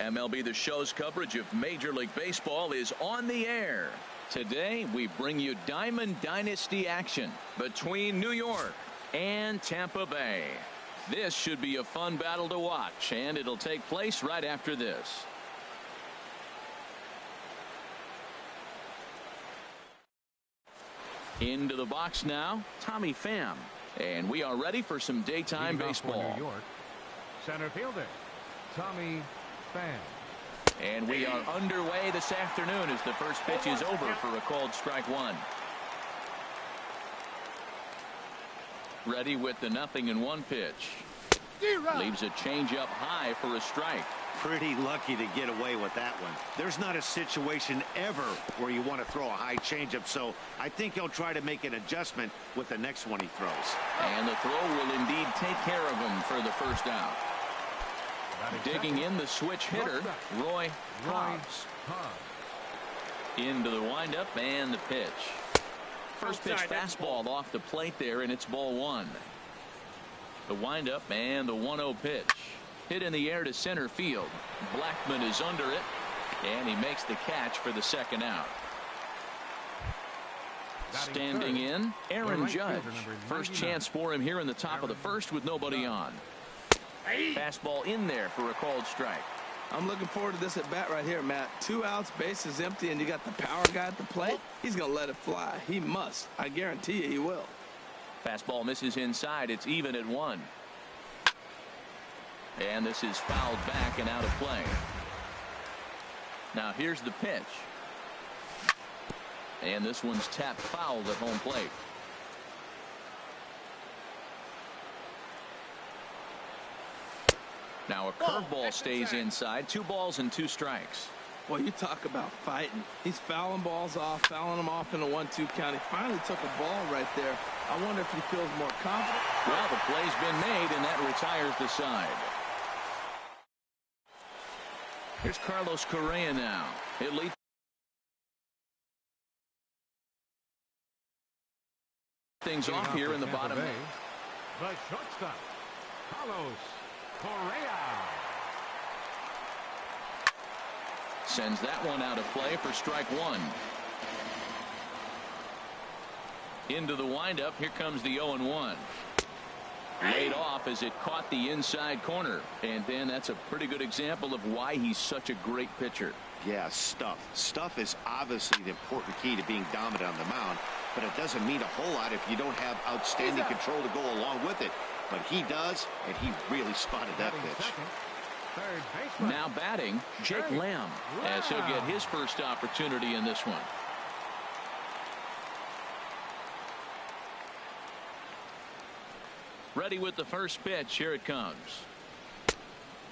MLB The Show's coverage of Major League Baseball is on the air. Today we bring you Diamond Dynasty action between New York and Tampa Bay. This should be a fun battle to watch, and it'll take place right after this. Into the box now, Tommy Pham. And we are ready for some daytime baseball. New York, center fielder, Tommy Pham. And we are underway this afternoon as the first pitch is over for a called strike one. Ready with the 0-1 pitch. Leaves a changeup high for a strike. Pretty lucky to get away with that one. There's not a situation ever where you want to throw a high changeup, so I think he'll try to make an adjustment with the next one he throws. And the throw will indeed take care of him for the first out. Digging in the switch hitter, Roy Hobbs. Into the windup and the pitch. First pitch fastball off the plate there, and it's ball one. The windup and the 1-0 pitch. Hit in the air to center field. Blackman is under it, and he makes the catch for the second out. Standing in, Aaron Judge. First chance for him here in the top of the first with nobody on. Fastball in there for a called strike. I'm looking forward to this at bat right here, Matt. 2 outs, bases empty, and you got the power guy at the plate. He's going to let it fly. He must. I guarantee you he will. Fastball misses inside. It's even at 1. And this is fouled back and out of play. Now here's the pitch. And this one's tapped foul at home plate. Now a curveball stays inside. 2 balls and 2 strikes. Well, you talk about fighting. He's fouling balls off, fouling them off in a 1-2 count. He finally took a ball right there. I wonder if he feels more confident. Well, the play's been made, and that retires the side. Here's Carlos Correa now. It leads things off here in the bottom. The shortstop, Carlos Correa. Sends that one out of play for strike one. Into the windup. Here comes the 0-1. Laid off as it caught the inside corner. And then that's a pretty good example of why he's such a great pitcher. Yeah, stuff. Stuff is obviously the important key to being dominant on the mound, but it doesn't mean a whole lot if you don't have outstanding control to go along with it. But he does, and he really spotted that pitch. Now batting, Jake Lamb, as he'll get his first opportunity in this one. Ready with the first pitch. Here it comes.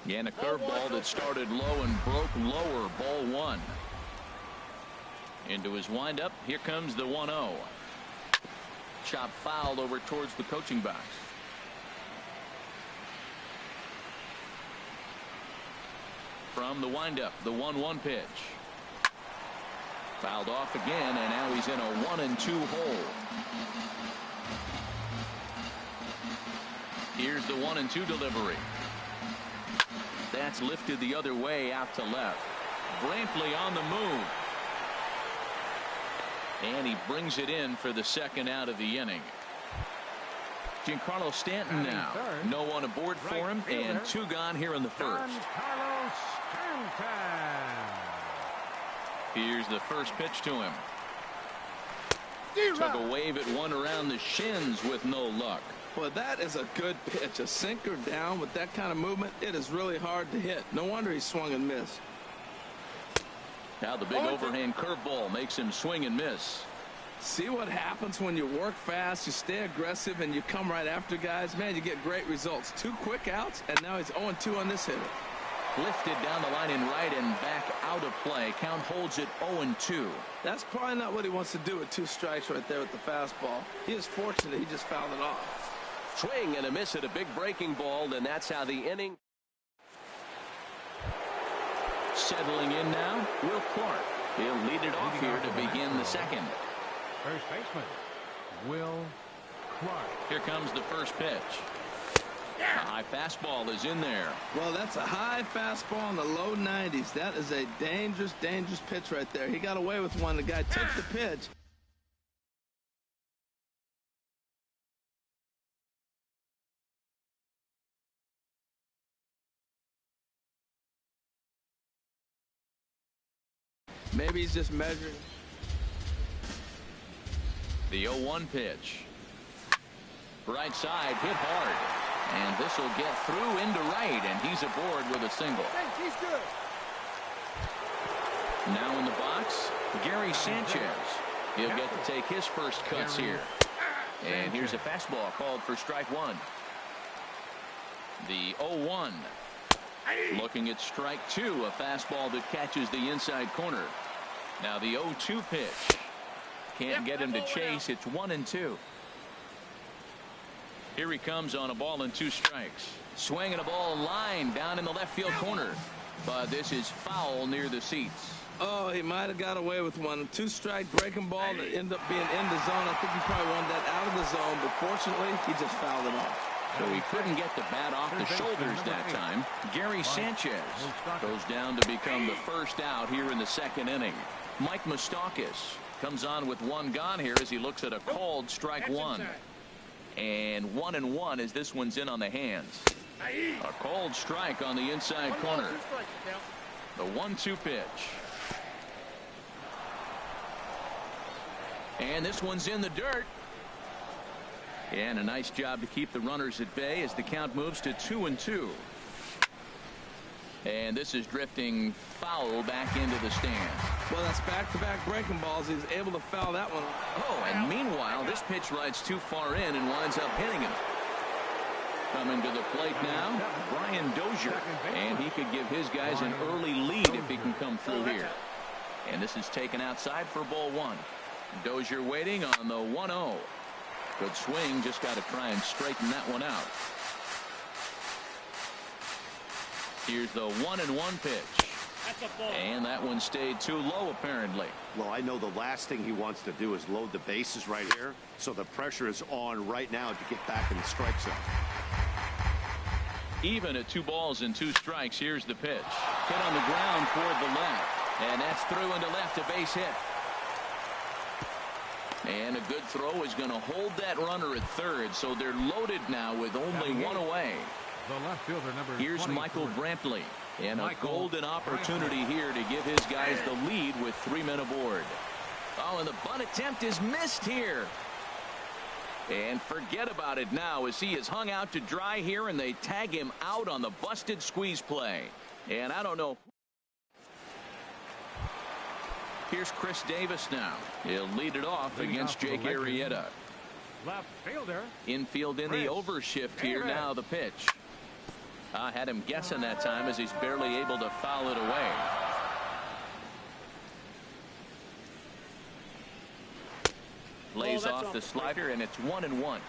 And a curveball that started low and broke lower. Ball one. Into his windup. Here comes the 1-0. Chop fouled over towards the coaching box. From the windup, the 1-1 pitch. Fouled off again, and now he's in a 1-2 hole. Here's the 1-2 delivery. That's lifted the other way out to left. Brantley on the move. And he brings it in for the second out of the inning. Giancarlo Stanton now. No one aboard for him, and 2 gone here in the first. Here's the first pitch to him. Took a wave at one around the shins with no luck. Well, that is a good pitch. A sinker down with that kind of movement, it is really hard to hit. No wonder he swung and missed. Now the big overhand curveball makes him swing and miss. See what happens when you work fast, you stay aggressive, and you come right after guys? Man, you get great results. 2 quick outs, and now he's 0-2 on this hitter. Lifted down the line in right and back out of play. Count holds it 0-2. That's probably not what he wants to do with 2 strikes right there with the fastball. He is fortunate he just fouled it off. Swing and a miss at a big breaking ball, and that's how the inning. Settling in now, Will Clark. He'll lead it off here to begin the second. First baseman, Will Clark. Here comes the first pitch. A high fastball is in there. Well, that's a high fastball in the low 90s. That is a dangerous, dangerous pitch right there. He got away with one. The guy took the pitch. Maybe he's just measuring. The 0-1 pitch. Right side, hit hard. And this will get through into right, and he's aboard with a single. He's good. Now in the box, Gary Sanchez. He'll get to take his first cuts here. And here's a fastball called for strike one. The 0-1. Looking at strike two, a fastball that catches the inside corner. Now the 0-2 pitch. Can't get him to chase. It's 1-2. Here he comes on a ball and 2 strikes. Swinging a ball line down in the left field corner. But this is foul near the seats. Oh, he might have got away with one. 2-strike breaking ball that ended up being in the zone. I think he probably wanted that out of the zone, but fortunately, he just fouled it off. So he couldn't get the bat off the shoulders that time. Gary Sanchez goes down to become the first out here in the second inning. Mike Moustakas comes on with 1 gone here as he looks at a called strike one. And 1-1 as this one's in on the hands. A called strike on the inside corner. The 1-2 pitch. And this one's in the dirt. And a nice job to keep the runners at bay as the count moves to 2-2. And this is drifting foul back into the stand. Well, that's back-to-back breaking balls. He's able to foul that one. Oh, and meanwhile, this pitch rides too far in and winds up hitting him. Coming to the plate now, Brian Dozier. And he could give his guys an early lead if he can come through here. And this is taken outside for ball one. Dozier waiting on the 1-0. Good swing, just got to try and straighten that one out. Here's the 1-1 pitch. And that one stayed too low, apparently. Well, I know the last thing he wants to do is load the bases right here. So the pressure is on right now to get back in the strike zone. Even at 2 balls and 2 strikes, here's the pitch. Hit on the ground toward the left. And that's through into left, a base hit. And a good throw is going to hold that runner at third. So they're loaded now with only 1 away. The left fielder, number Here's 23. Michael Brantley. And a golden opportunity here to give his guys the lead with 3 men aboard. Oh, and the bunt attempt is missed here. And forget about it now as he is hung out to dry here, and they tag him out on the busted squeeze play. And I don't know. Here's Chris Davis now. He'll lead it off against Jake Arrieta. Left fielder. Infield in the overshift here. Now the pitch. I had him guessing that time as he's barely able to foul it away. Lays off the slider, and it's 1-1.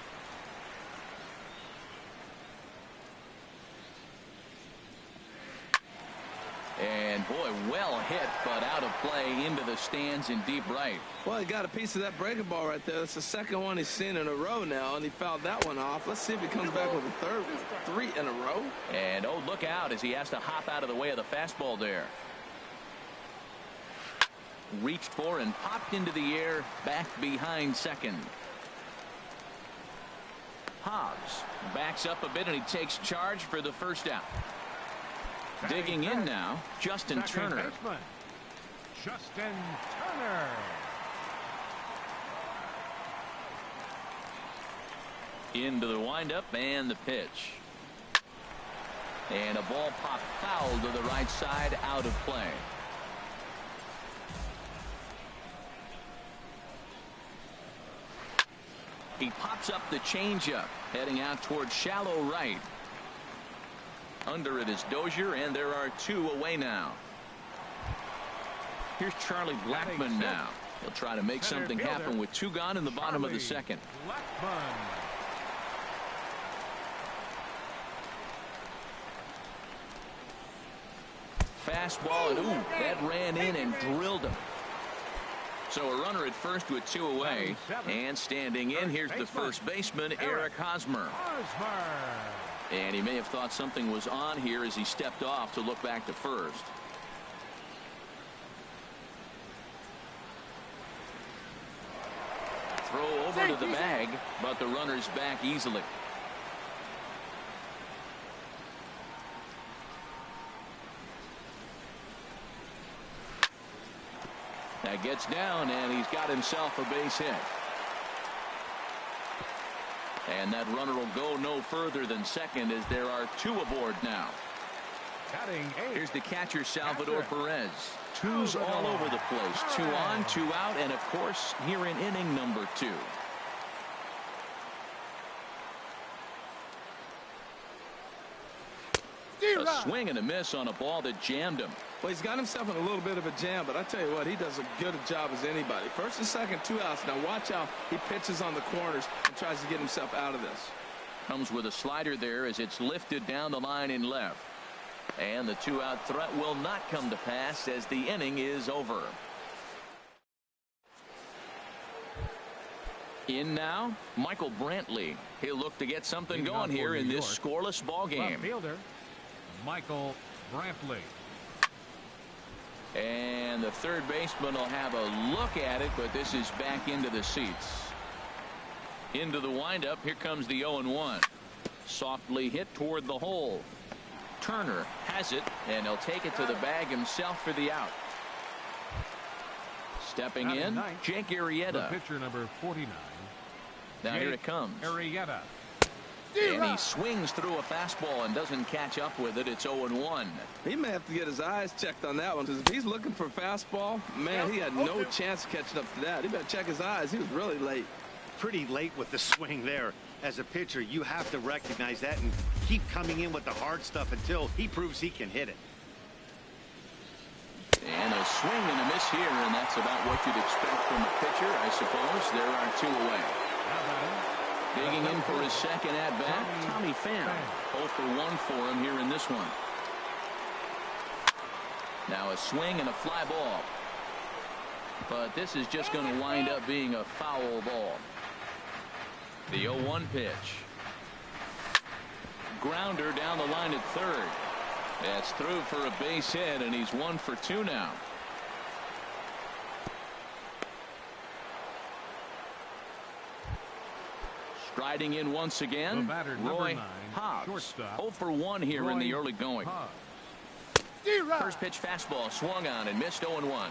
And boy, well hit, but out of play into the stands in deep right. Well, he got a piece of that breaking ball right there. That's the second one he's seen in a row now, and he fouled that one off. Let's see if he comes back with a third, 3 in a row. And oh, look out as he has to hop out of the way of the fastball there. Reached for and popped into the air back behind second. Hobbs backs up a bit and he takes charge for the first out. Digging in now, Justin Turner. Baseman, Justin Turner. Into the windup and the pitch. And a ball popped foul to the right side, out of play. He pops up the changeup, heading out towards shallow right. Under it is Dozier, and there are 2 away now. Here's Charlie Blackmon now. He'll try to make something happen with 2 gone in the bottom of the second. Blackmon. Fastball, and ooh, that ran in and drilled him. So a runner at first with 2 away, and standing in, here's the first baseman, Eric Hosmer. And he may have thought something was on here as he stepped off to look back to first. Throw over to the bag, but the runner's back easily. That gets down, and he's got himself a base hit. And that runner will go no further than second as there are two aboard now. Here's the catcher, Salvador Perez. Twos all over the place. 2 on, 2 out, and of course here in inning number 2. A swing and a miss on a ball that jammed him. Well, he's got himself in a little bit of a jam, but I tell you what, he does as good a job as anybody. First and second, 2 outs. Now watch how he pitches on the corners and tries to get himself out of this. Comes with a slider there as it's lifted down the line in left. And the 2-out threat will not come to pass as the inning is over. In now, Michael Brantley. He'll look to get something going here in this scoreless ball game. Left fielder, Michael Brantley. And the third baseman will have a look at it, but this is back into the seats. Into the windup. Here comes the 0-1. Softly hit toward the hole. Turner has it, and he'll take it to the bag himself for the out. Stepping in, Jake Arrieta. The pitcher, number 49. Now here it comes. Arrieta. And he swings through a fastball and doesn't catch up with it. It's 0-1. He may have to get his eyes checked on that one, because if he's looking for a fastball, man, he had no chance of catching up to that. He better check his eyes. He was really late. Pretty late with the swing there. As a pitcher, you have to recognize that and keep coming in with the hard stuff until he proves he can hit it. And a swing and a miss here, and that's about what you'd expect from a pitcher, I suppose. There are 2 away. Digging in for his second at-bat, Tommy Pham. 0 for 1 for him here in this one. Now a swing and a fly ball. But this is just going to wind up being a foul ball. The 0-1 pitch. Grounder down the line at third. That's through for a base hit, and he's 1 for 2 now. Striding in once again, Roy Hobbs. 0 for 1 here in the early going. First pitch fastball swung on and missed. 0-1.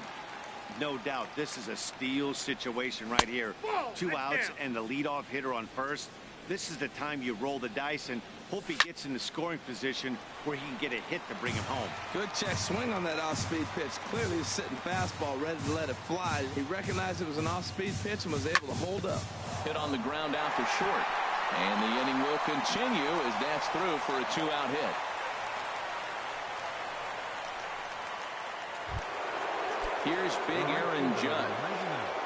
No doubt this is a steal situation right here. 2 outs and the leadoff hitter on first. This is the time you roll the dice and hope he gets in the scoring position where he can get a hit to bring him home. Good check swing on that off-speed pitch. Clearly he's sitting fastball ready to let it fly. He recognized it was an off-speed pitch and was able to hold up. Hit on the ground out to short. And the inning will continue as that's through for a 2-out hit. Here's big Aaron Judd,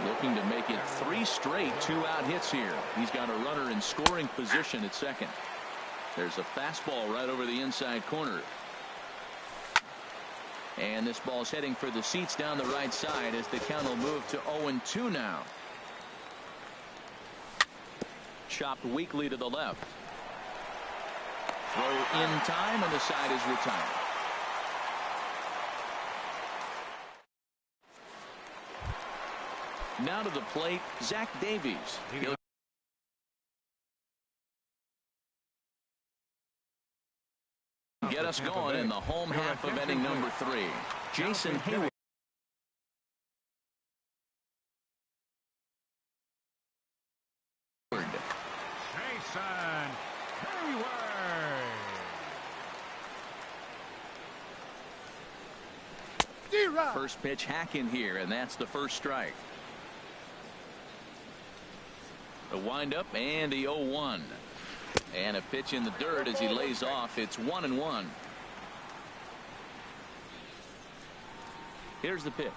looking to make it 3 straight 2-out hits here. He's got a runner in scoring position at second. There's a fastball right over the inside corner. And this ball's heading for the seats down the right side as the count will move to 0-2 now. Chopped weakly to the left. Throw in time, and the side is retired. Now to the plate, Zach Davies. He'll get us going in the home half of inning number 3. Jason Hayward. First pitch hack in here, and that's the first strike. The windup and the 0-1. And a pitch in the dirt as he lays off. It's 1-1. Here's the pitch.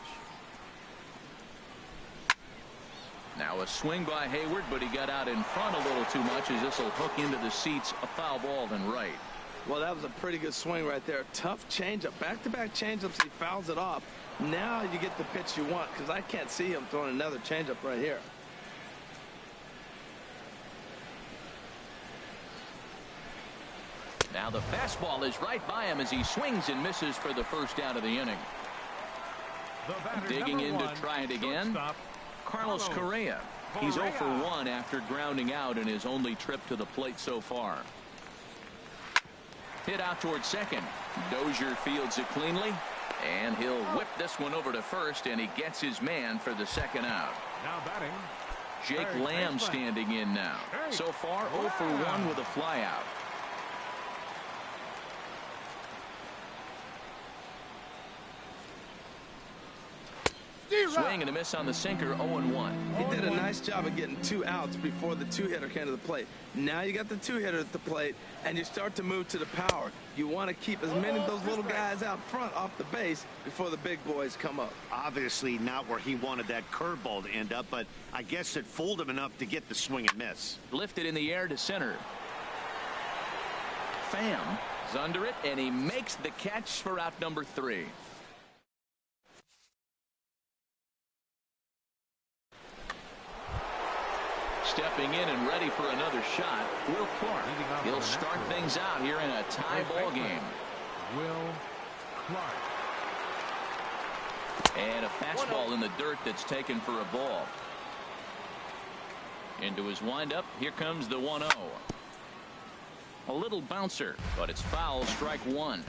Now a swing by Hayward, but he got out in front a little too much as this will hook into the seats. A foul ball and right. Well, that was a pretty good swing right there. Tough changeup. Back-to-back changeups. He fouls it off. Now you get the pitch you want, because I can't see him throwing another changeup right here. Now the fastball is right by him as he swings and misses for the first out of the inning. Digging in to try it again, Carlos Correa. He's 0 for 1 after grounding out in his only trip to the plate so far. Hit out towards second. Dozier fields it cleanly, and he'll whip this one over to first, and he gets his man for the second out. Now batting, Jake Lamb standing in now. So far 0 for 1 with a flyout. Swing and a miss on the sinker. 0-1. He did a nice job of getting 2 outs before the 2-hitter came to the plate. Now you got the 2-hitter at the plate, and you start to move to the power. You want to keep as many of those little guys out front off the base before the big boys come up. Obviously not where he wanted that curveball to end up, but I guess it fooled him enough to get the swing and miss. Lifted in the air to center. Pham is under it, and he makes the catch for out number 3. Stepping in and ready for another shot, Will Clark. He'll start things out here in a tie ball game. Will Clark. And a fastball in the dirt that's taken for a ball. Into his windup, here comes the 1-0. A little bouncer, but it's foul, strike 1.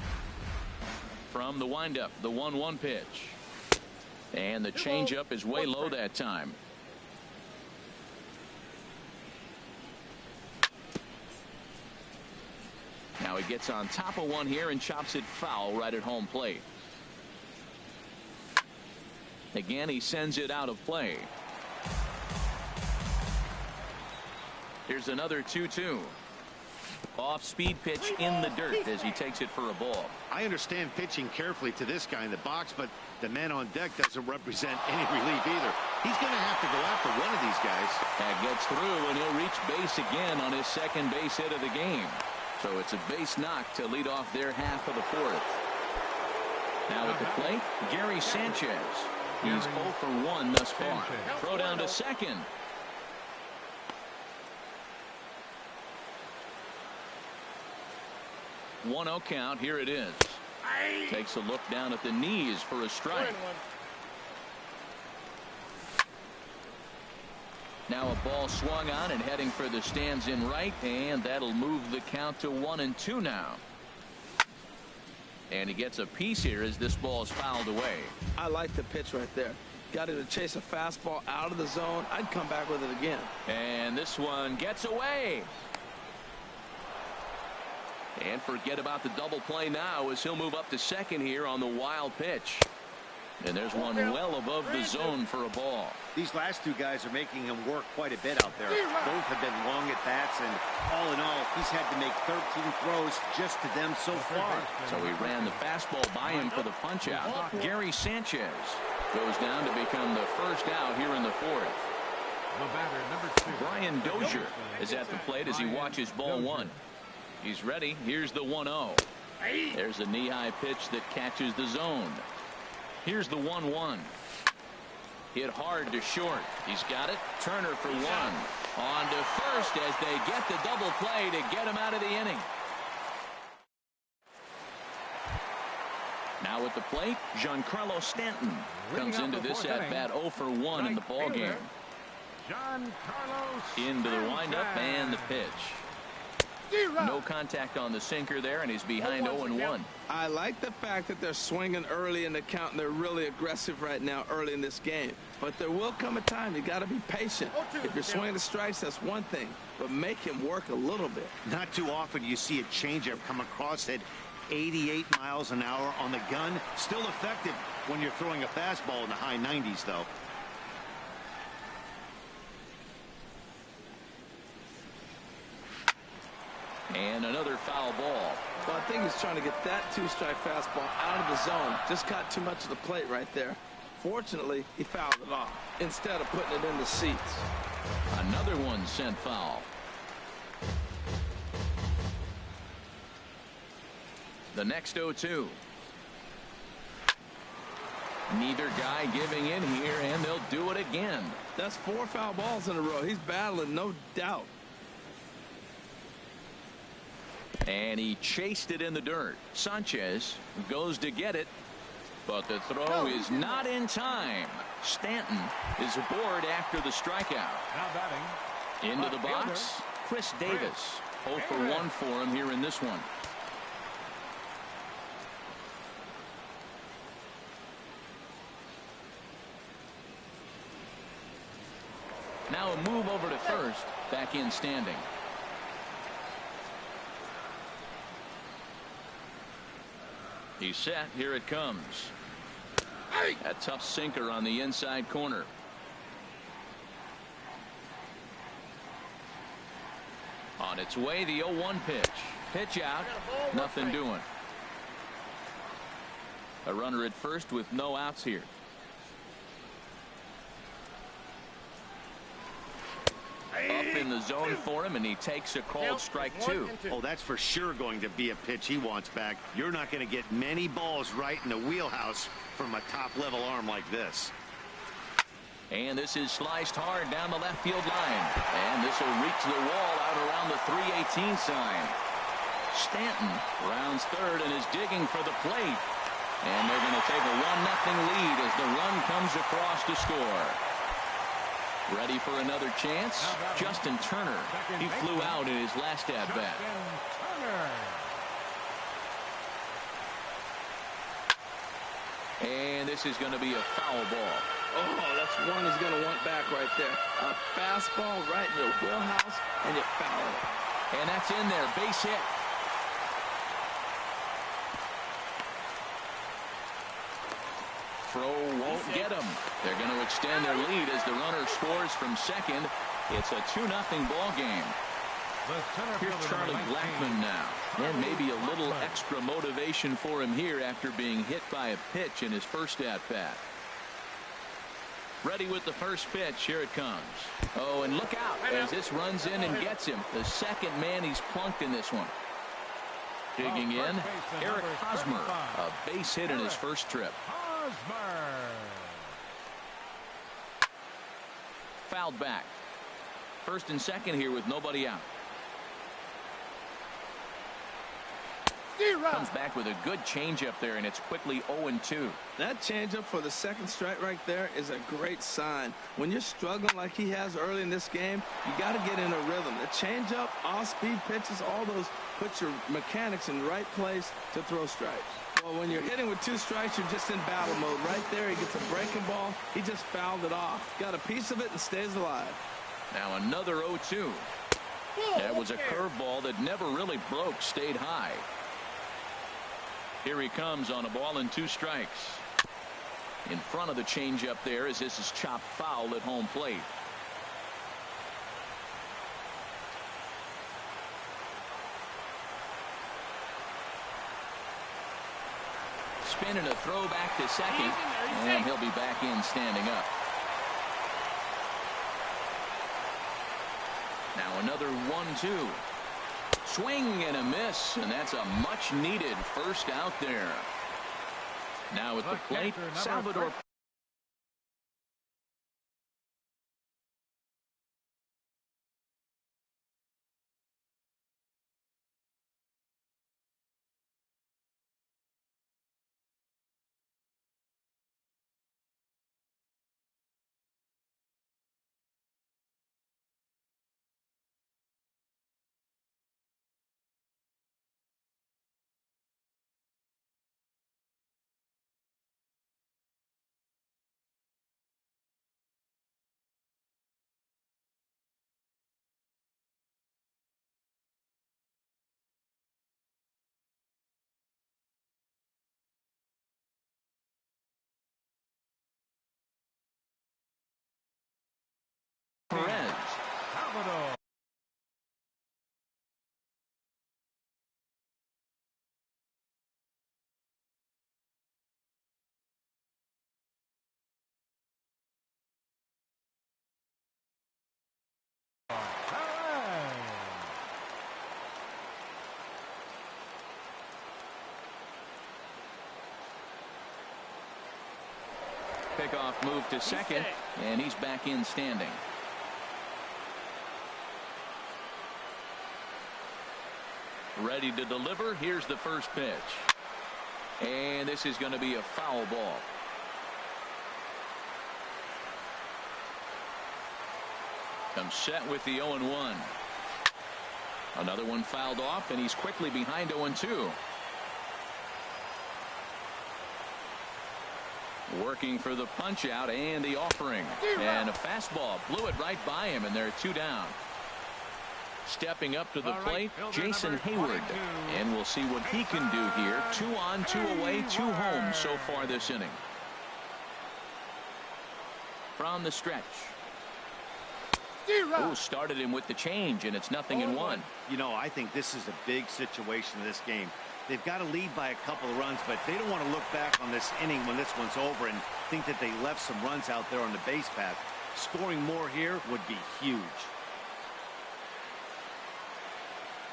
From the windup, the 1-1 pitch. And the changeup is way low that time. Now he gets on top of one here and chops it foul right at home plate. Again, he sends it out of play. Here's another 2-2. Off-speed pitch in the dirt as he takes it for a ball. I understand pitching carefully to this guy in the box, but the man on deck doesn't represent any relief either. He's going to have to go after one of these guys. That gets through, and he'll reach base again on his second base hit of the game. So it's a base knock to lead off their half of the 4th. Now at the plate, Gary Sanchez. He's 0 for 1 thus far. Throw down to second. One 0 count. Here it is. Takes a look down at the knees for a strike. Now a ball swung on and heading for the stands in right, and that'll move the count to 1-2 now. And he gets a piece here as this ball is fouled away. I like the pitch right there. Got him to chase a fastball out of the zone. I'd come back with it again. And this one gets away. And forget about the double play now as he'll move up to second here on the wild pitch. And there's one well above the zone for a ball. These last 2 guys are making him work quite a bit out there. Both have been long at bats, and all in all, he's had to make 13 throws just to them so far. So he ran the fastball by him for the punch out. Gary Sanchez goes down to become the first out here in the 4th. The batter, number 2. Brian Dozier is at the plate as he watches ball 1. He's ready. Here's the 1-0. There's a knee-high pitch that catches the zone. Here's the 1-1. Hit hard to short. He's got it. Turner for 1. On to first as they get the double play to get him out of the inning. Now at the plate, Giancarlo Stanton comes into this at-bat 0 for 1 in the ball game. Into the windup and the pitch. No contact on the sinker there, and he's behind 0-1. I like the fact that they're swinging early in the count, and they're really aggressive right now early in this game. But there will come a time you got to be patient. If you're swinging the strikes, that's one thing, but make him work a little bit. Not too often you see a changeup come across at 88 miles an hour on the gun. Still effective when you're throwing a fastball in the high 90s, though. And another foul ball. Well, I think he's trying to get that 2-strike fastball out of the zone. Just got too much of the plate right there. Fortunately, he fouled it off instead of putting it in the seats. Another one sent foul. The next 0-2. Neither guy giving in here, and they'll do it again. That's 4 foul balls in a row. He's battling, no doubt. And he chased it in the dirt. Sanchez goes to get it, but the throw is not in time. Stanton is aboard after the strikeout. Now batting. Into the box, Chris Davis. 0 for 1 for him here in this one. Now a move over to first. Back in standing. He's set. Here it comes. A tough sinker on the inside corner. On its way, the 0-1 pitch. Pitch out. Nothing doing. A runner at first with no outs here. Up in the zone for him, and he takes a called strike 2. Oh, that's for sure going to be a pitch he wants back. You're not going to get many balls right in the wheelhouse from a top-level arm like this. And this is sliced hard down the left field line. And this will reach the wall out around the 318 sign. Stanton rounds third and is digging for the plate. And they're going to take a 1-0 lead as the run comes across to score. Ready for another chance? Justin Turner. He flew out in his last at-bat. And this is going to be a foul ball. Oh, that's one he's going to want back right there. A fastball right in your wheelhouse, and you foul it. And that's in there. Base hit. Throw won't get him. They're going to extend their lead as the runner scores from second. It's a 2-0 ball game. Here's Charlie Blackmon now. And maybe a little extra motivation for him here after being hit by a pitch in his first at-bat. Ready with the first pitch. Here it comes. Oh, and look out as this runs in and gets him. The second man he's plunked in this one. Digging in, Eric Hosmer. A base hit in his first trip. Fouled back. First and second here with nobody out. Comes back with a good changeup there, and it's quickly 0-2. That changeup for the second strike right there is a great sign. When you're struggling like he has early in this game, you got to get in a rhythm. The changeup, off-speed pitches, all those put your mechanics in the right place to throw strikes. Well, when you're hitting with 2 strikes, you're just in battle mode. Right there, he gets a breaking ball. He just fouled it off. Got a piece of it and stays alive. Now another 0-2. That was a curveball that never really broke, stayed high. Here he comes on a ball and 2 strikes. In front of the changeup there as this is chopped foul at home plate. Spin and a throw back to second, and he'll be back in standing up. Now another 1-2. Swing and a miss, and that's a much-needed first out there. Now at the plate, Salvador. Pickoff move to second, and he's back in standing. Ready to deliver. Here's the first pitch. And this is going to be a foul ball. Comes set with the 0-1. Another one fouled off, and he's quickly behind 0-2. Working for the punch out and the offering. And a fastball blew it right by him, and there are 2 down. Stepping up to the plate, Jason Hayward. And we'll see what he can do here. 2 on, 2 away, 2 home so far this inning. From the stretch. Ooh, started him with the change, and it's 0-1. You know, I think this is a big situation in this game. They've got to lead by a couple of runs, but they don't want to look back on this inning when this one's over and think that they left some runs out there on the base path. Scoring more here would be huge.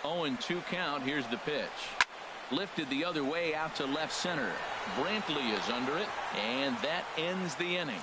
0-2 count. Here's the pitch. Lifted the other way out to left center. Brantley is under it, and that ends the inning.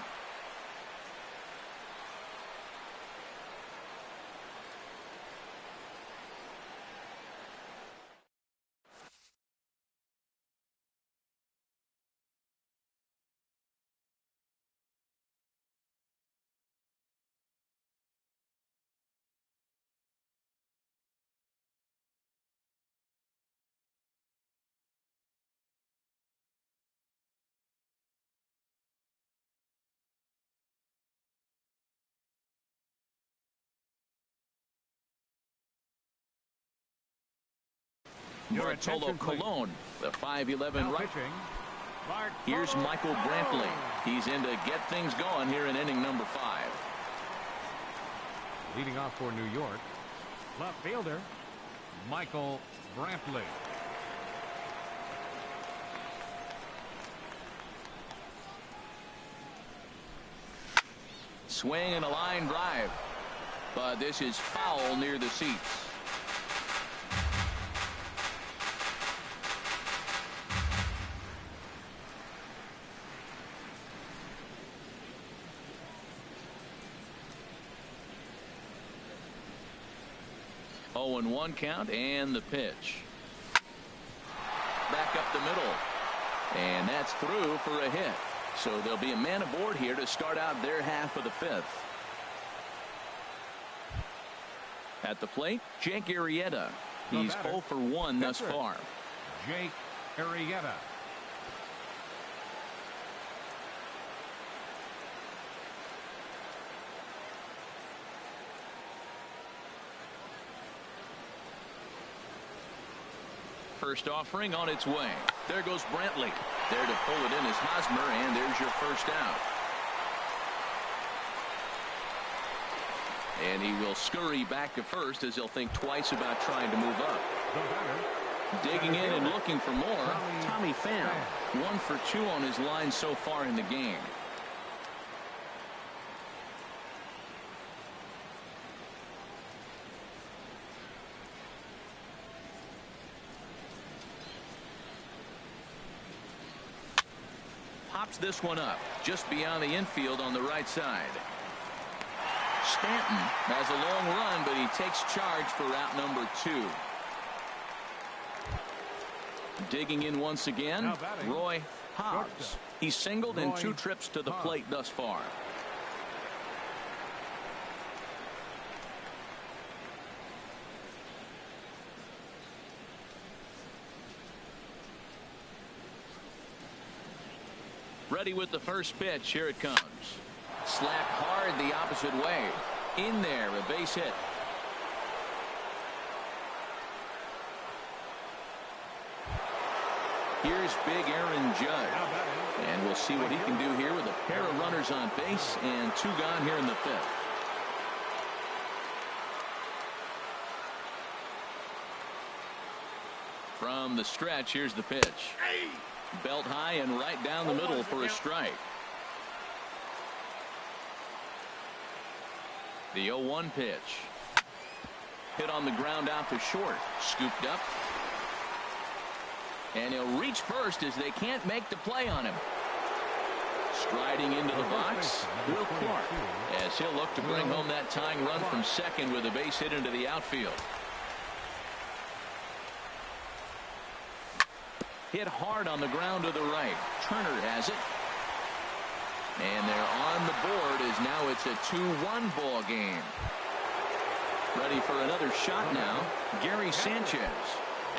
Bartolo Colon, the 5'11" right. Here's Michael Brantley. He's in to get things going here in inning number 5. Leading off for New York, left fielder Michael Brantley. Swing and a line drive, but this is foul near the seats. And 1 count, and the pitch. Back up the middle, and that's through for a hit. So there'll be a man aboard here to start out their half of the 5th. At the plate, Jake Arrieta. He's 0 for 1 thus far. Jake Arrieta. First offering on its way. There goes Brantley. There to pull it in is Hosmer, and there's your first out. And he will scurry back to first as he'll think twice about trying to move up. Digging in and looking for more, Tommy Pham. 1 for 2 on his line so far in the game. Pops this one up just beyond the infield on the right side. Stanton has a long run, but he takes charge for route number 2. Digging in once again, Roy Hobbs. He's singled in 2 trips to the plate thus far. Ready with the first pitch. Here it comes. Slapped hard the opposite way. In there, a base hit. Here's big Aaron Judge. And we'll see what he can do here with a pair of runners on base and 2 gone here in the 5th. From the stretch, here's the pitch. Belt high and right down the middle for a strike. The 0-1 pitch. Hit on the ground out to short. Scooped up. And he'll reach first as they can't make the play on him. Striding into the box, Will Clark, as he'll look to bring home that tying run from second with a base hit into the outfield. Hit hard on the ground to the right. Turner has it. And they're on the board as now it's a 2-1 ball game. Ready for another shot now. Gary Sanchez,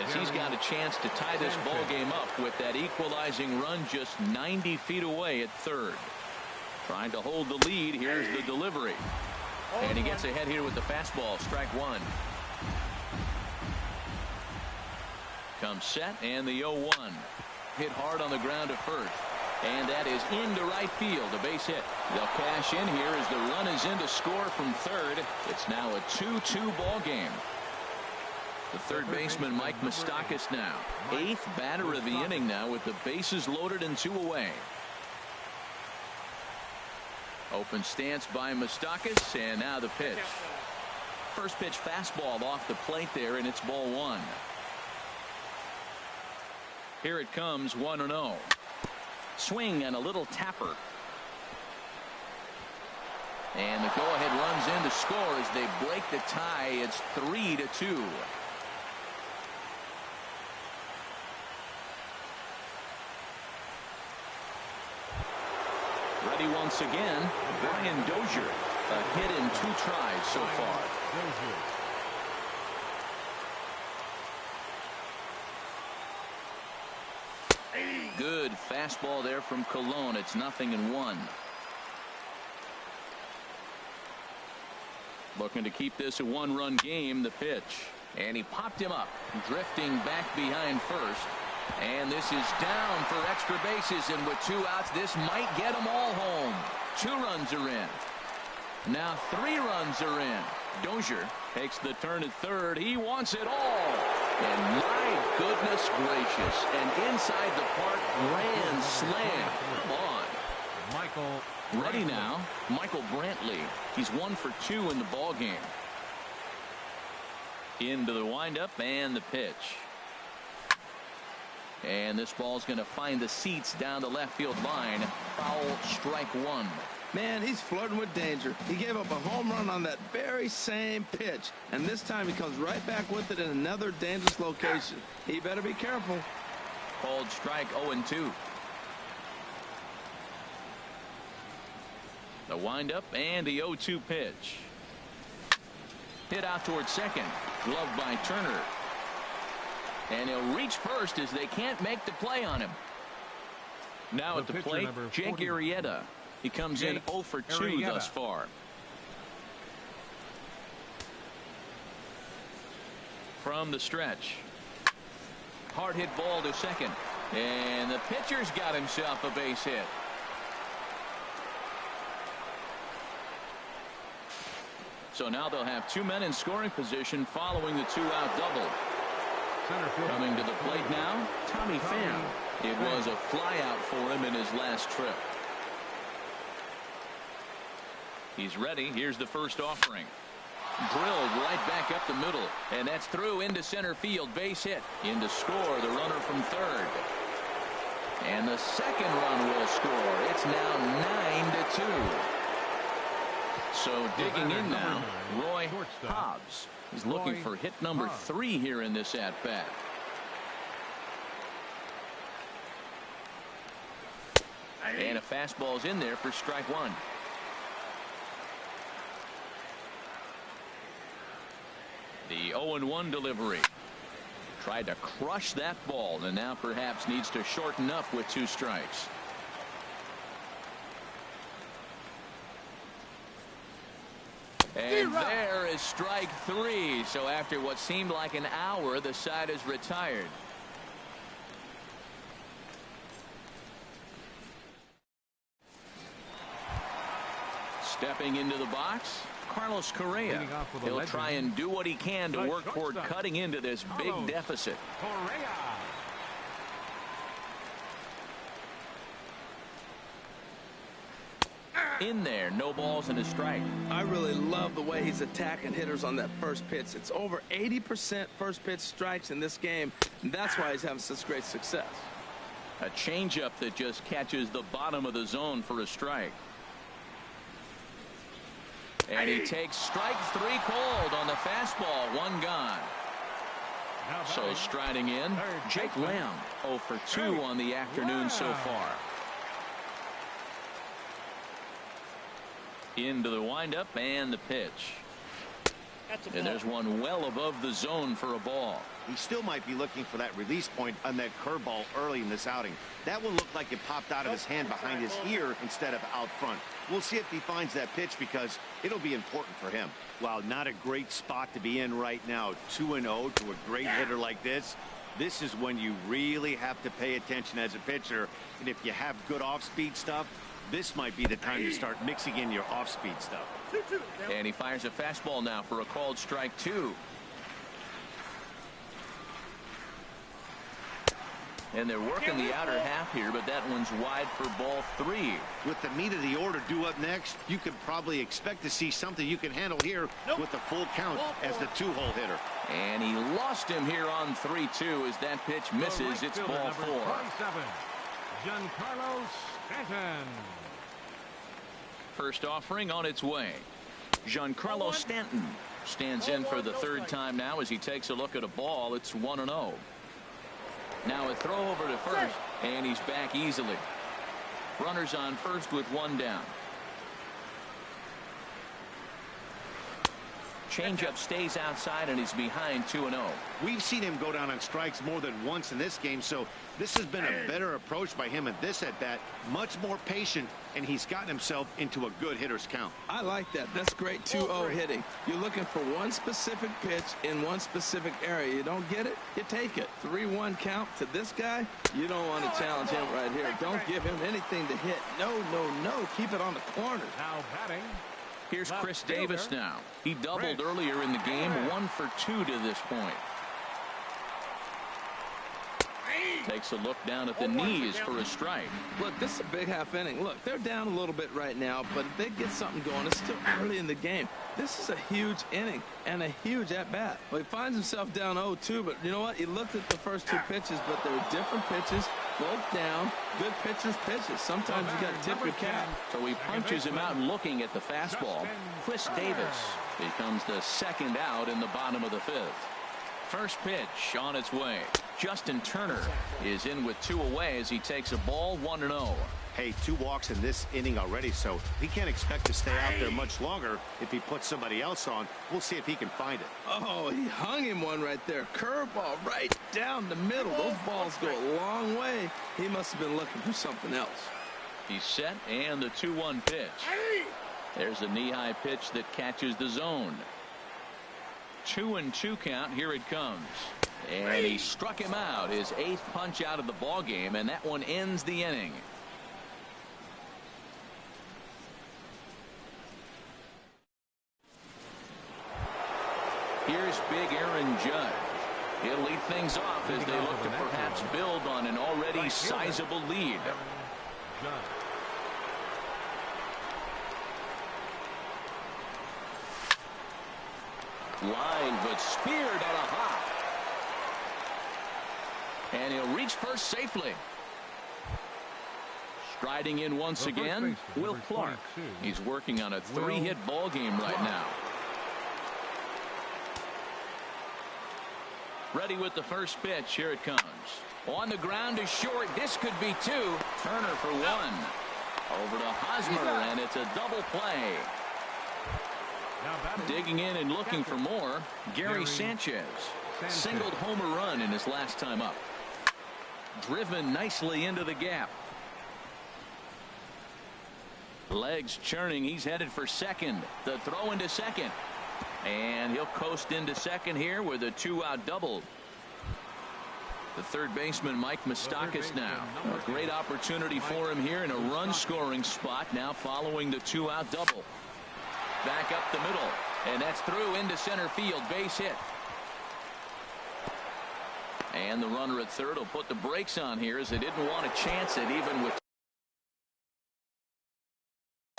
as he's got a chance to tie this ball game up with that equalizing run just 90 feet away at third. Trying to hold the lead. Here's the delivery. And he gets ahead here with the fastball. Strike one. Comes set and the 0-1. Hit hard on the ground to first. And that is into right field. A base hit. They'll cash in here as the run is in to score from third. It's now a 2-2 ball game. The third baseman, Mike Moustakas, now. Eighth batter of the inning now with the bases loaded and 2 away. Open stance by Moustakas, and now the pitch. First pitch fastball off the plate there, and it's ball one. Here it comes, 1-0. Swing and a little tapper. And the go-ahead runs in to score as they break the tie. It's 3-2. Ready once again, Brian Dozier. A hit in 2 tries so far. Good fastball there from Colon. It's 0-1. Looking to keep this a 1-run game. The pitch. And he popped him up. Drifting back behind first. And this is down for extra bases. And with 2 outs, this might get them all home. 2 runs are in. Now 3 runs are in. Dozier takes the turn at third. He wants it all. And my goodness gracious, an inside the park grand slam. Come on. Michael. Ready now, Michael Brantley. He's 1 for 2 in the ball game. Into the windup and the pitch. And this ball's going to find the seats down the left field line. Foul, strike one. Man, he's flirting with danger. He gave up a home run on that very same pitch. And this time he comes right back with it in another dangerous location. He better be careful. Called strike 0-2. The windup and the 0-2 pitch. Hit out towards second. Gloved by Turner. And he'll reach first as they can't make the play on him. Now at the plate, Jake Arrieta. He comes in 0 for 2 thus far. From the stretch. Hard hit ball to second. And the pitcher's got himself a base hit. So now they'll have 2 men in scoring position following the 2-out double. Coming to the plate now, Tommy Pham. It was a flyout for him in his last trip. He's ready. Here's the first offering. Drilled right back up the middle. And that's through into center field. Base hit. In to score the runner from third. And the second run will score. It's now 9-2. So digging in now, Roy Hobbs. He's looking for hit number 3 here in this at-bat. And a fastball's in there for strike one. The 0-1 delivery. Tried to crush that ball and now perhaps needs to shorten up with 2 strikes. And there is strike 3. So after what seemed like an hour, the side is retired. Stepping into the box, Carlos Correa. He'll try and do what he can to work toward cutting into this big deficit. In there, no balls and a strike. I really love the way he's attacking hitters on that first pitch. It's over 80% first pitch strikes in this game. And that's why he's having such great success. A changeup that just catches the bottom of the zone for a strike. And he takes strike 3 called on the fastball. 1 gone. So striding in, Jake Lamb, 0 for 2 on the afternoon so far. Into the windup and the pitch. And there's one well above the zone for a ball. He still might be looking for that release point on that curveball early in this outing. That one looked like it popped out of his hand behind his ear instead of out front. We'll see if he finds that pitch because it'll be important for him. Wow, not a great spot to be in right now. 2-0 to a great hitter like this. This is when you really have to pay attention as a pitcher. And if you have good off-speed stuff, this might be the time to start mixing in your off-speed stuff. And he fires a fastball now for a called strike 2. And they're working the outer half here, but that one's wide for ball 3. With the meat of the order due up next, you could probably expect to see something you can handle here with the full count as the 2-hole hitter. And he lost him here on 3-2 as that pitch misses. It's ball 4. Giancarlo Stanton. First offering on its way. Giancarlo Stanton stands in for the third time now as he takes a look at a ball. It's 1-0. Now a throw over to first, and he's back easily. Runners on first with one down. Changeup stays outside, and he's behind 2-0. We've seen him go down on strikes more than once in this game, so this has been a better approach by him at this at-bat. Much more patient, and he's gotten himself into a good hitter's count. I like that. That's great 2-0 hitting. You're looking for one specific pitch in one specific area. You don't get it, you take it. 3-1 count to this guy. You don't want to challenge him right here. Don't give him anything to hit. No, no, no. Keep it on the corner. Now batting. Here's Chris Davis now. He doubled earlier in the game, 1 for 2 to this point. Takes a look down at the knees for a strike. Look, this is a big half inning. Look, they're down a little bit right now, but if they get something going, it's still early in the game. This is a huge inning and a huge at-bat. Well, he finds himself down 0-2, but you know what? He looked at the first 2 pitches, but they were different pitches, both down. Good pitchers' pitches. Sometimes you got to tip your cap. So he punches him out looking at the fastball. Chris Davis becomes the second out in the bottom of the 5th. First pitch on its way. Justin Turner is in with 2 away as he takes a ball, 1-0. Hey, 2 walks in this inning already, so he can't expect to stay out there much longer if he puts somebody else on. We'll see if he can find it. Oh, he hung him one right there. Curveball right down the middle. Those balls go a long way. He must have been looking for something else. He's set, and the 2-1 pitch. There's a knee-high pitch that catches the zone. 2-2 count. Here it comes. And he struck him out, his 8th punch out of the ball game, and that one ends the inning. Here's big Aaron Judge. He'll lead things off as they look to perhaps build on an already sizable lead. Line, but speared on a hop. And he'll reach first safely. Striding in once again, Will Clark. He's working on a 3-hit ball game right now. Ready with the first pitch. Here it comes. On the ground to short. This could be 2. Turner for 1. Over to Hosmer, and it's a double play. Digging in and looking for more, Gary Sanchez. Singled homer run in his last time up. Driven nicely into the gap. Legs churning. He's headed for second. The throw into second. And he'll coast into second here with a 2-out double. The third baseman, Mike Moustakas, now. A great opportunity for him here in a run-scoring spot now following the 2-out double. Back up the middle, and that's through into center field. Base hit. And the runner at third will put the brakes on here as they didn't want to chance it even with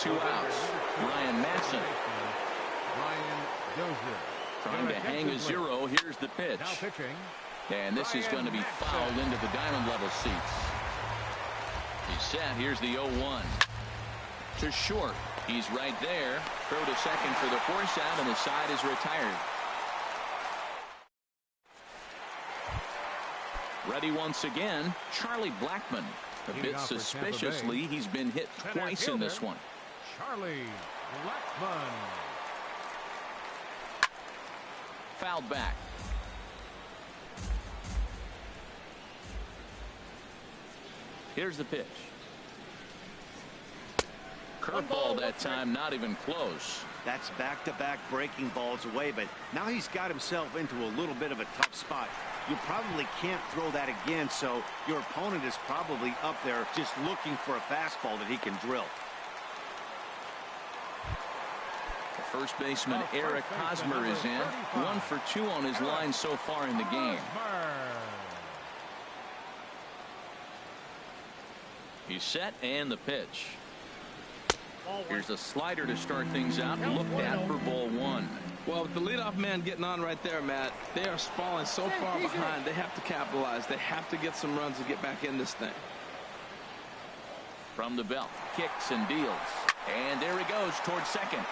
2 outs. Ryan Madson trying to hang a 0. Here's the pitch. And this is going to be fouled into the diamond level seats. He's set. Here's the 0-1. To short. He's right there. Throw to second for the force out, and the side is retired. Ready once again, Charlie Blackmon. A bit suspiciously, he's been hit twice in this one. Charlie Blackmon. Fouled back. Here's the pitch. Curveball that time, not even close. That's back-to-back breaking balls away, but now he's got himself into a little bit of a tough spot. You probably can't throw that again, so your opponent is probably up there just looking for a fastball that he can drill. The first baseman Eric Hosmer is in. 1 for 2 on his line so far in the game. He's set, and the pitch. Here's a slider to start things out. Looked at for ball 1. Well, with the leadoff man getting on right there, Matt, they are falling so far behind. They have to capitalize. They have to get some runs to get back in this thing. From the belt, kicks and deals. And there he goes towards second.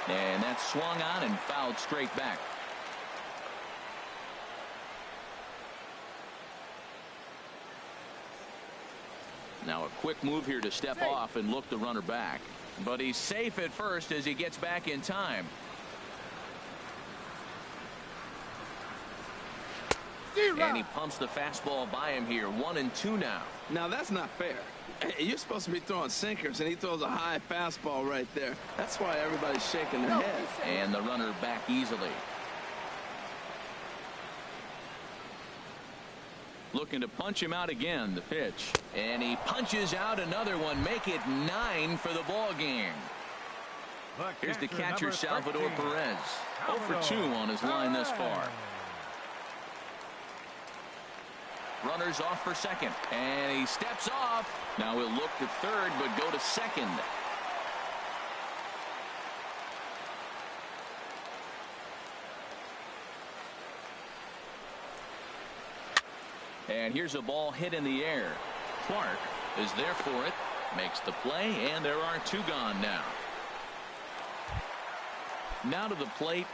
And that's swung on and fouled straight back. Now a quick move here to step off and look the runner back. But he's safe at first as he gets back in time. And he pumps the fastball by him here. 1-2 now. Now that's not fair. You're supposed to be throwing sinkers, and he throws a high fastball right there. That's why everybody's shaking their head. And the runner back easily. Looking to punch him out again. The pitch. And he punches out another one. Make it 9 for the ball game. Here's the catcher, Salvador Perez. 0 for 2 on his line thus far. Runners off for second. And he steps off. Now he'll look to third, but go to second. And here's a ball hit in the air. Clark is there for it. Makes the play, and there are 2 gone now. Now to the plate.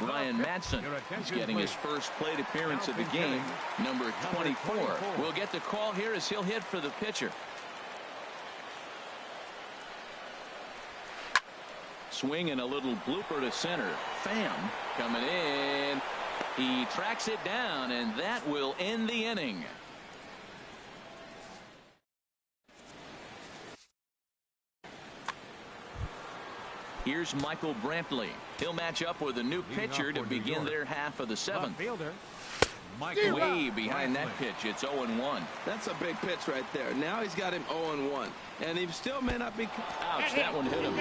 Ryan Madsen is getting his first plate appearance of the game, number 24. We'll get the call here as he'll hit for the pitcher. Swing and a little blooper to center. Pham coming in. He tracks it down, and that will end the inning. Here's Michael Brantley. He'll match up with a new pitcher to begin their half of the 7th. Way behind that pitch. It's 0-1. That's a big pitch right there. Now he's got him 0-1. And he still may not be... Ouch, that one hit him.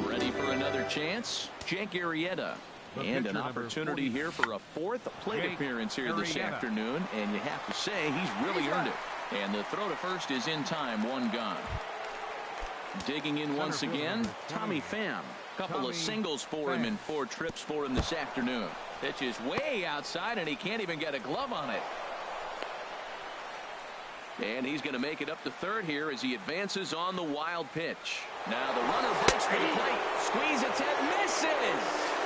Ready for another chance? Jake Arrieta. And an opportunity here for a 4th plate appearance here this afternoon. And you have to say he's really earned it. And the throw to first is in time. 1 gone. Digging in once again, Tommy Pham. Couple of singles for him and 4 trips for him this afternoon. Pitch is way outside, and he can't even get a glove on it. And he's going to make it up to third here as he advances on the wild pitch. Now the runner breaks for the plate. Squeeze attempt misses.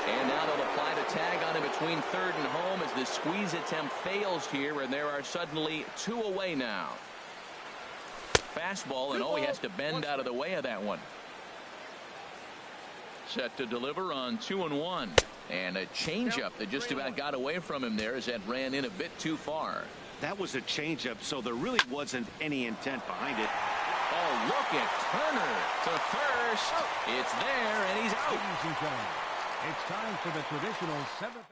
And now they'll apply the tag on him between third and home as the squeeze attempt fails here, and there are suddenly 2 away now. Fastball, and he has to bend out of the way of that one. Set to deliver on 2-1. And a changeup that just about got away from him there as that ran in a bit too far. That was a changeup, so there really wasn't any intent behind it. Oh, look at Turner to first. It's there, and he's out. It's time for the traditional 7th.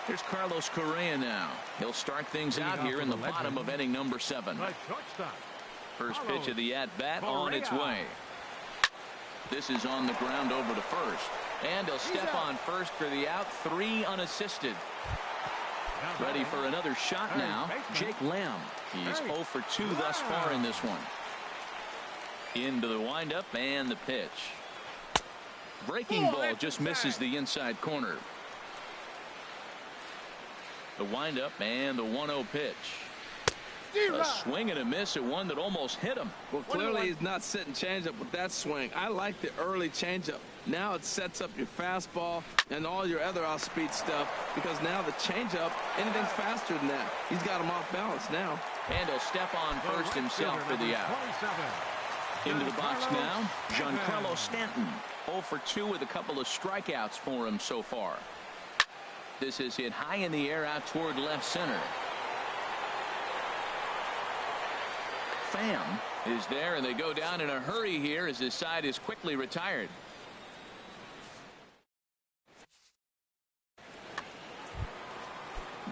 Here's Carlos Correa now. He'll start things out here in the bottom of inning number 7. First pitch of the at-bat on its way. This is on the ground over to first. And he'll step on first for the out. 3 unassisted. Ready for another shot now. Jake Lamb. He's 0 for 2 thus far in this one. Into the windup and the pitch. Breaking ball just misses the inside corner. The windup and the 1-0 pitch. A swing and a miss at one that almost hit him. Well, clearly he's not sitting changeup with that swing. I like the early changeup. Now it sets up your fastball and all your other off-speed stuff, because now the changeup, anything's faster than that. He's got him off balance now. And he'll step on first himself for the out. Into the box now, Giancarlo Stanton. 0 for 2 with a couple of strikeouts for him so far. This is hit high in the air out toward left center. Pham is there, and they go down in a hurry here as his side is quickly retired.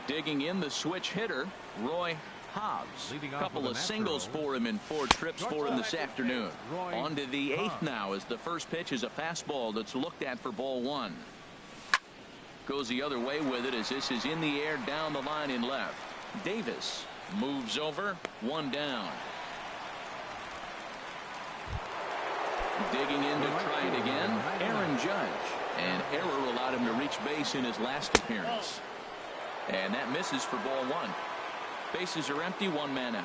Digging in the switch hitter, Roy Hobbs. A couple of singles for him in 4 trips for him this afternoon. On to the 8th now, as the first pitch is a fastball that's looked at for ball 1. Goes the other way with it as this is in the air down the line in left. Davis moves over, 1 down. Digging in to try it again, Aaron Judge. And error allowed him to reach base in his last appearance. And that misses for ball 1. Bases are empty, 1 man out.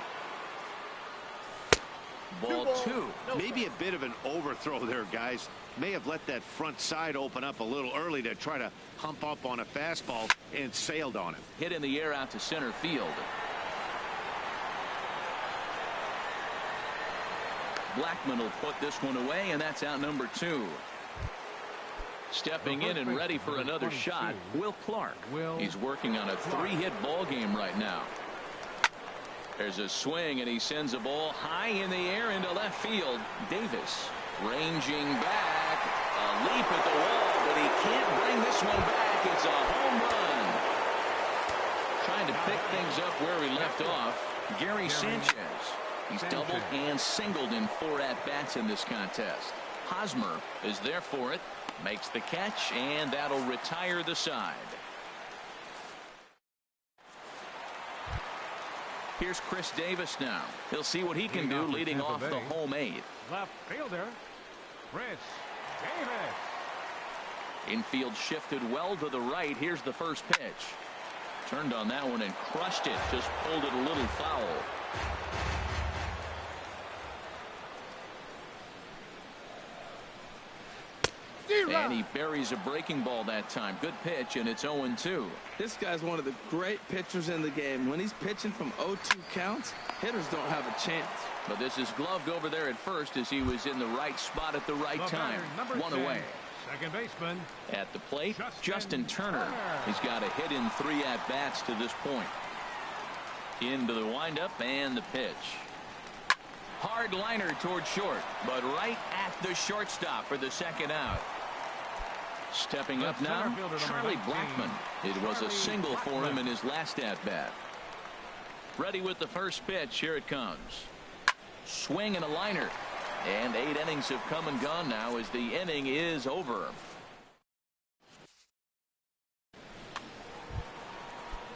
Ball 2. Maybe a bit of an overthrow there, guys. May have let that front side open up a little early to try to hump up on a fastball and sailed on it. Hit in the air out to center field. Blackman will put this one away, and that's out number 2. Stepping in and ready for another shot, Will Clark. He's working on a 3-hit ball game right now. There's a swing, and he sends a ball high in the air into left field. Davis ranging back, a leap at the wall, but he can't bring this one back. It's a home run. Trying to pick things up where he left off, Gary Sanchez. He's doubled and singled in 4 at-bats in this contest. Hosmer is there for it, makes the catch, and that'll retire the side. Here's Chris Davis now. He'll see what he can do leading off the home 8th. Left fielder, Chris Davis. Infield shifted well to the right. Here's the first pitch. Turned on that one and crushed it. Just pulled it a little foul. And he buries a breaking ball that time. Good pitch, and it's 0-2. This guy's one of the great pitchers in the game. When he's pitching from 0-2 counts, hitters don't have a chance. But this is gloved over there at first as he was in the right spot at the right time. 1 away. Second baseman. At the plate, Justin Turner. He's got a hit in 3 at-bats to this point. Into the windup and the pitch. Hard liner toward short, but right at the shortstop for the second out. Stepping up now, Charlie Blackman. It was a single for him in his last at-bat. Ready with the first pitch. Here it comes. Swing and a liner. And 8 innings have come and gone now as the inning is over.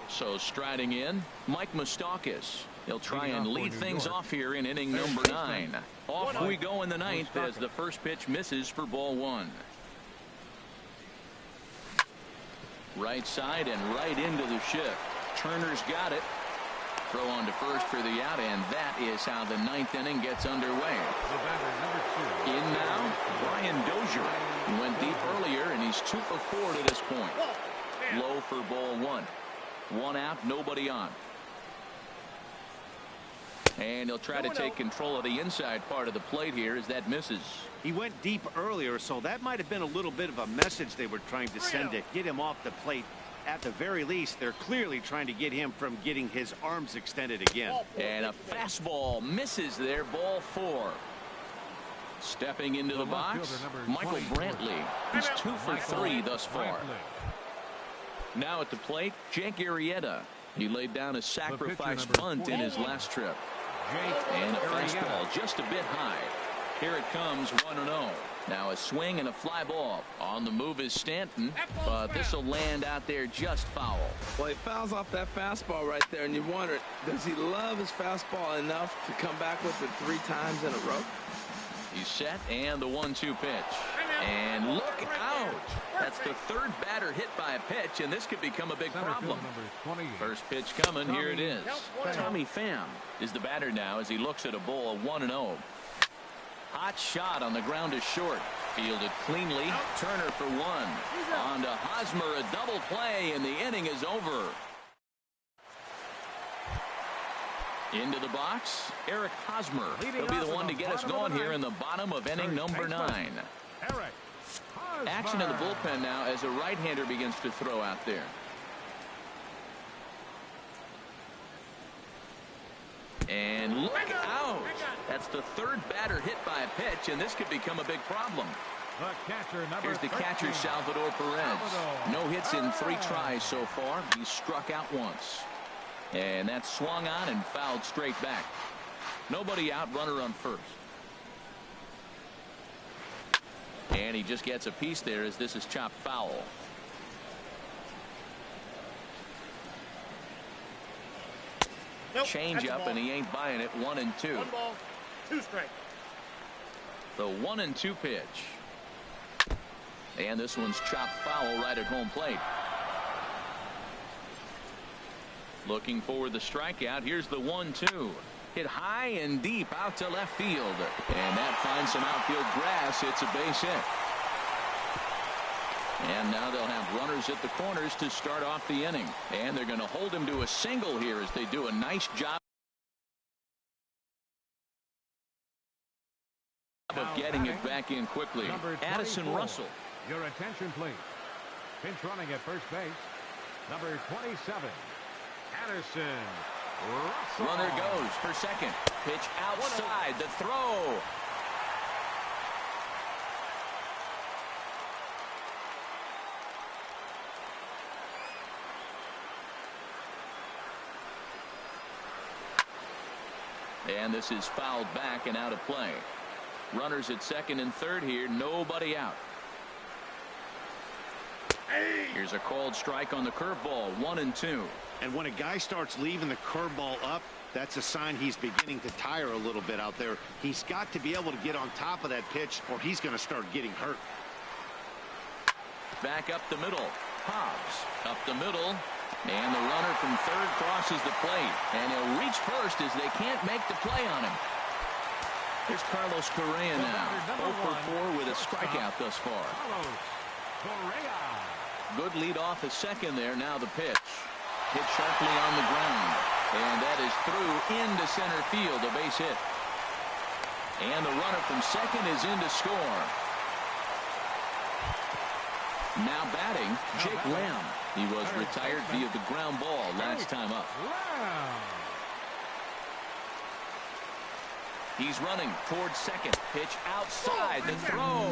So striding in, Mike Moustakas. He'll try and lead things off here in inning number 9. Off we go in the 9th as the first pitch misses for ball 1. Right side and right into the shift. Turner's got it. Throw on to first for the out, and that is how the 9th inning gets underway. In now, Brian Dozier. He went deep earlier, and he's 2 for 4 to this point. Low for ball 1. 1 out, nobody on. And he'll try to take control of the inside part of the plate here as that misses. He went deep earlier, so that might have been a little bit of a message they were trying to send to get him off the plate. At the very least, they're clearly trying to get him from getting his arms extended again. And a fastball misses there, ball 4. Stepping into the box, Michael Brantley. He's 2 for 3 thus far. Now at the plate, Jake Arrieta. He laid down a sacrifice bunt in his last trip. And a fastball just a bit high. Here it comes, 1-0. Now a swing and a fly ball. On the move is Stanton, but this will land out there just foul. Well, he fouls off that fastball right there, and you wonder, does he love his fastball enough to come back with it 3 times in a row? He's set, and the 1-2 pitch. And look out. That's That's the third batter hit by a pitch, and this could become a big problem. First pitch coming. Here it is. Tommy Pham is the batter now as he looks at a ball 1-0. Hot shot on the ground is short. Fielded cleanly. Turner for one. On to Hosmer, a double play, and the inning is over. Into the box, Eric Hosmer. He'll be the one to get us going here in the bottom of inning number 9. Action in the bullpen now as a right-hander begins to throw out there. And look out. That's the third batter hit by a pitch, and this could become a big problem. Here's the catcher, Salvador Perez. No hits in 3 tries so far. He's struck out once. And that's swung on and fouled straight back. Nobody out, runner on first. And he just gets a piece there as this is chopped foul. Change up, and he ain't buying it. 1-2. 1 ball, 2 strikes. The 1-2 pitch. And this one's chopped foul right at home plate. Looking for the strikeout. Here's the 1-2. Hit high and deep out to left field. And that finds some outfield grass. It's a base hit. And now they'll have runners at the corners to start off the inning. And they're going to hold him to a single here as they do a nice job of getting it back in quickly. Addison Russell. Your attention, please. Pinch running at first base. Number 27. Addison Russell. Runner goes for second. Pitch outside. The throw. And this is fouled back and out of play. Runners at second and third here. Nobody out. Here's a called strike on the curveball. 1-2. And when a guy starts leaving the curveball up, that's a sign he's beginning to tire a little bit out there. He's got to be able to get on top of that pitch or he's going to start getting hurt. Back up the middle. Hobbs up the middle. And the runner from third crosses the plate. And he'll reach first as they can't make the play on him. Here's Carlos Correa now. 0 for 4 with a strikeout thus far. Good lead off a second there. Now the pitch. Hit sharply on the ground. And that is through into center field. A base hit. And the runner from second is in to score. Now batting, Jake Lamb. He was retired via the ground ball last time up. He's running towards second. Pitch outside. The throw.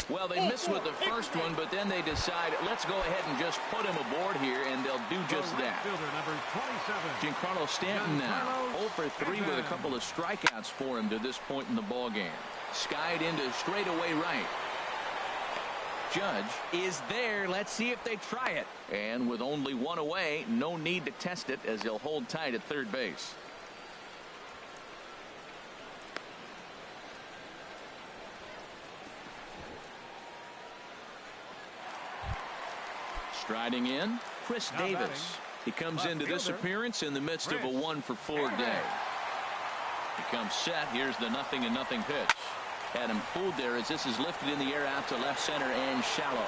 Well, they missed with the first one, but then they decide, let's go ahead and just put him aboard here, and they'll do just that. Giancarlo Stanton now, 0 for 3 with a couple of strikeouts for him to this point in the ballgame. Skied into straightaway right. Judge is there. Let's see if they try it. And with only 1 away, no need to test it as they'll hold tight at third base. Striding in, Chris Davis. He comes into this appearance in the midst of a 1 for 4 day. He comes set. Here's the 0-0 pitch. Had him fooled there as this is lifted in the air out to left center and shallow.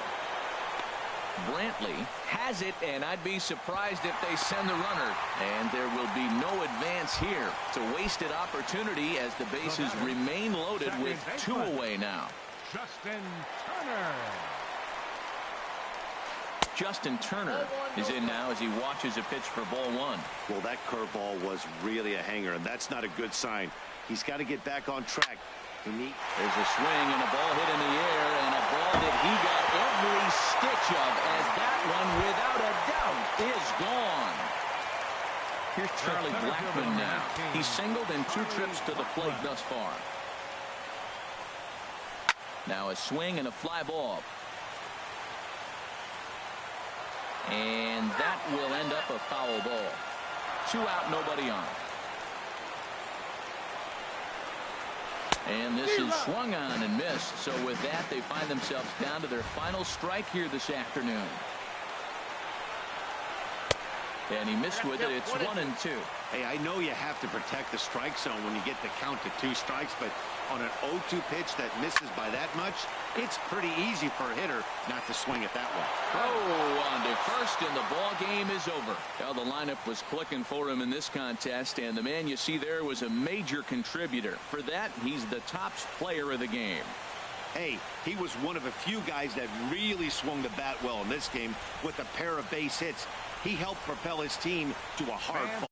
Brantley has it, and I'd be surprised if they send the runner. And there will be no advance here. It's a wasted opportunity as the bases remain loaded with 2 away now. Justin Turner is in now as he watches a pitch for ball 1. Well, that curveball was really a hanger, and that's not a good sign. He's got to get back on track. There's a swing and a ball hit in the air, and a ball that he got every stitch of as that one, without a doubt, is gone. Here's Charlie Blackmon now. He's singled in 2 trips to the plate thus far. Now a swing and a fly ball. And that will end up a foul ball. 2 out, nobody on. And this is swung on and missed. So with that, they find themselves down to their final strike here this afternoon. And he missed with it. It's 1-2. Hey, I know you have to protect the strike zone when you get the count to 2 strikes, but on an 0-2 pitch that misses by that much, it's pretty easy for a hitter not to swing it that way. Oh, on to first, and the ball game is over. Well, the lineup was clicking for him in this contest, and the man you see there was a major contributor. For that, he's the top player of the game. Hey, he was one of a few guys that really swung the bat well in this game with a pair of base hits. He helped propel his team to a hard fall.